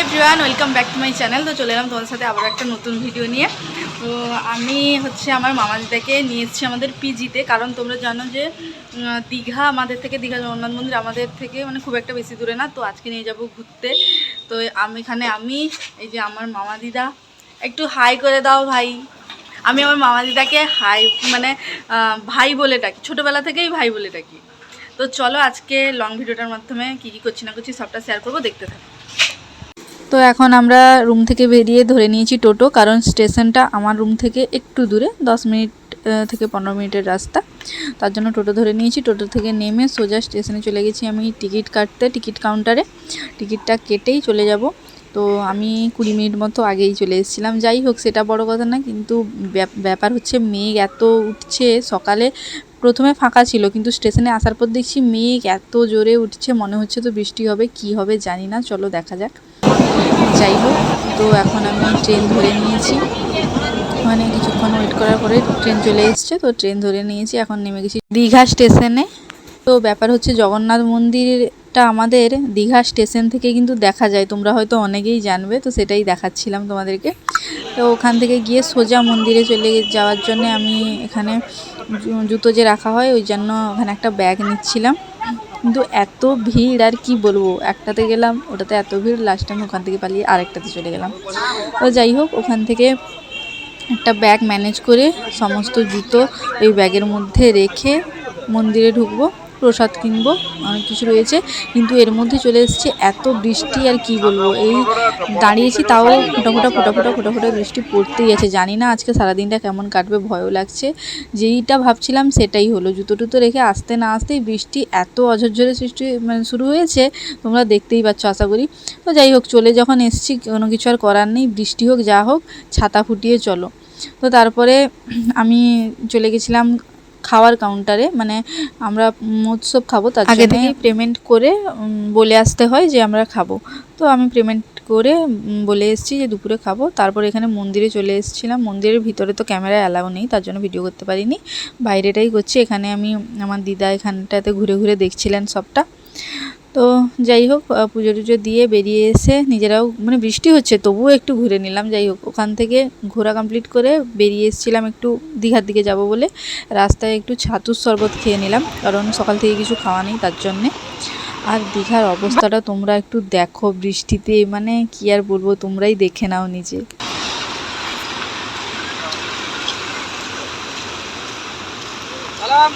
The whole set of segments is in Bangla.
Everyone, welcome back to my channel. তো চলে এলাম তোমাদের সাথে আবার একটা নতুন ভিডিও নিয়ে। তো আমি আমার মামাদিদাকে নিয়ে এসেছি আমাদের পিজিতে, কারণ তোমরা জানো যে দীঘা আমাদের থেকে, দীঘা জগন্নাথ মন্দির আমাদের থেকে মানে খুব একটা বেশি দূরে না। তো আজকে নিয়ে যাব ঘুরতে। তো আমি এই যে আমার মামাদিদা, একটু হাই করে দাও ভাই। আমি আমার মামাদিদাকে হাই মানে ভাই বলে ডাকি, ছোটোবেলা থেকেই ভাই বলে ডাকি। তো চলো আজকে লং ভিডিওটার মাধ্যমে কী কী করছি না করছি সবটা শেয়ার করবো, দেখতে থাকো। তো এখন আমরা রুম থেকে বেরিয়ে ধরে নিয়েছি টোটো, কারণ স্টেশনটা আমার রুম থেকে একটু দূরে, 10 মিনিট থেকে 15 মিনিটের রাস্তা। তার জন্য টোটো ধরে নিয়েছি। টোটো থেকে নেমে সোজা স্টেশনে চলে গেছি আমি টিকিট কাটতে, টিকিট কাউন্টারে। টিকিটটা কেটেই চলে যাব। তো আমি 20 মিনিট মতো আগেই চলে এসেছিলাম। যাই হোক, সেটা বড় কথা না, কিন্তু ব্যাপার হচ্ছে মেঘ এত উঠছে। সকালে প্রথমে ফাঁকা ছিল, কিন্তু স্টেশনে আসার পর দেখছি মেঘ এত জোরে উঠছে, মনে হচ্ছে তো বৃষ্টি হবে, কি হবে জানি না। চলো দেখা যাক। যাই হোক, তো এখন আমি ট্রেন ধরে নিয়েছি। মানে কিছুক্ষণ ওয়েট করার পরে ট্রেন চলে এসছে। তো ট্রেন ধরে নিয়েছি, এখন নেমে গেছি দীঘা স্টেশনে। তো ব্যাপার হচ্ছে জগন্নাথ মন্দিরটা আমাদের দীঘা স্টেশন থেকে কিন্তু দেখা যায়, তোমরা হয়তো অনেকেই জানবে। তো সেটাই দেখাচ্ছিলাম তোমাদেরকে। তো ওখান থেকে গিয়ে সোজা মন্দিরে চলে যাওয়ার জন্য আমি এখানে জুতো যে রাখা হয় ওই জন্য ওখানে একটা ব্যাগ নিচ্ছিলাম। কিন্তু এত ভিড়, আর কি বলবো, একটাতে গেলাম ওটাতে এত ভিড়, লাস্টে আমি ওখান থেকে পালিয়ে আরেকটাতে চলে গেলাম। তো যাই হোক, ওখান থেকে একটা ব্যাগ ম্যানেজ করে সমস্ত জুতো ওই ব্যাগের মধ্যে রেখে মন্দিরে ঢুকবো, প্রসাদ কিনবো, অনেক কিছু রয়েছে। কিন্তু এর মধ্যে চলে এসেছে এত বৃষ্টি, আর কি বলবো। এই দাঁড়িয়েছি, তাও ফোটা বৃষ্টি পড়তেই আছে। জানি না আজকে সারাদিনটা কেমন কাটবে, ভয়ও লাগছে। যেইটা ভাবছিলাম সেটাই হলো। জুতো টুতো রেখে আসতে না আসতেই বৃষ্টি এত অঝরঝরে সৃষ্টি মানে শুরু হয়েছে, তোমরা দেখতেই পাচ্ছ আশা করি। তো যাই হোক, চলে যখন এসেছি কোনো কিছু আর করার নেই, বৃষ্টি হোক যা হোক, ছাতা ফুটিয়ে চলো। তো তারপরে আমি চলে গেছিলাম খাওয়ার কাউন্টারে। মানে আমরা মহোৎসব খাবো, তার আগে থেকেই পেমেন্ট করে বলে আসতে হয় যে আমরা খাবো। তো আমি পেমেন্ট করে বলে এসেছি যে দুপুরে খাবো। তারপর এখানে মন্দিরে চলে এসেছিলাম। মন্দিরের ভিতরে তো ক্যামেরা অ্যালাউ নেই, তার জন্য ভিডিও করতে পারিনি, বাইরেটাই করছি। এখানে আমি আমার দিদা এখানটাতে ঘুরে ঘুরে দেখছিলেন সবটা। তো যাই হোক, পুজো টুজো দিয়ে বেরিয়ে এসে নিজেরাও, মানে বৃষ্টি হচ্ছে তবুও একটু ঘুরে নিলাম। যাই হোক, ওখান থেকে ঘোরা কমপ্লিট করে বেরিয়ে এসেছিলাম একটু দীঘার দিকে যাব বলে। রাস্তায় একটু ছাতুর শরবত খেয়ে নিলাম, কারণ সকাল থেকে কিছু খাওয়া নেই তার জন্যে। আর দীঘার অবস্থাটা তোমরা একটু দেখো বৃষ্টিতে, মানে কি আর বলবো, তোমরাই দেখে নাও নিজে।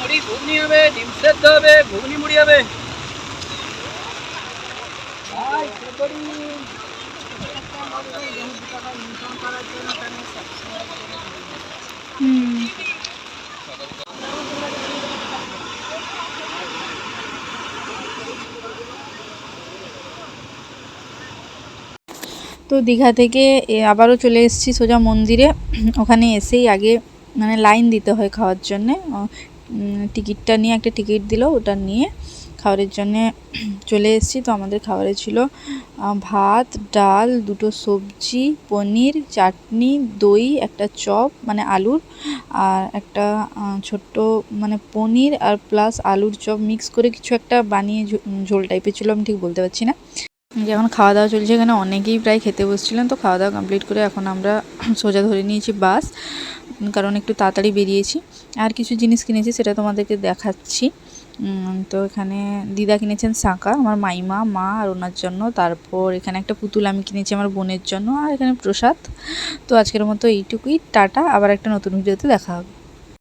মুড়ি ঘুগনি হবে, ডিম সেদ্ধ হবে, ঘুগনি মুড়ি হবে। তো দীঘা থেকে আবারও চলে এসেছি সোজা মন্দিরে। ওখানে এসেই আগে মানে লাইন দিতে হয় খাওয়ার জন্যে। টিকিটটা নিয়ে, একটা টিকিট দিল, ওটা নিয়ে খাবারের জন্যে চলে এসেছি। তো আমাদের খাবারে ছিল ভাত, ডাল, দুটো সবজি, পনির, চাটনি, দই, একটা চপ মানে আলুর, আর একটা ছোট্ট মানে পনির আর প্লাস আলুর চপ মিক্স করে কিছু একটা বানিয়ে ঝোল টাইপের ছিল, আমি ঠিক বলতে পারছি না। যখন খাওয়া দাওয়া চলছে, এখানে অনেকেই প্রায় খেতে বসছিলেন। তো খাওয়া দাওয়া কমপ্লিট করে এখন আমরা সোজা ধরে নিয়েছি বাস, কারণ একটু তাড়াতাড়ি বেরিয়েছি। আর কিছু জিনিস কিনেছি, সেটা তোমাদেরকে দেখাচ্ছি। তো এখানে দিদা কিনেছেন শাঁখা, আমার মাইমা, মা আর ওনার জন্য। তারপর এখানে একটা পুতুল আমি কিনেছি আমার বোনের জন্য, আর এখানে প্রসাদ। তো আজকের মতো এইটুকুই, টাটা, আবার একটা নতুন ভিডিওতে দেখা হবে।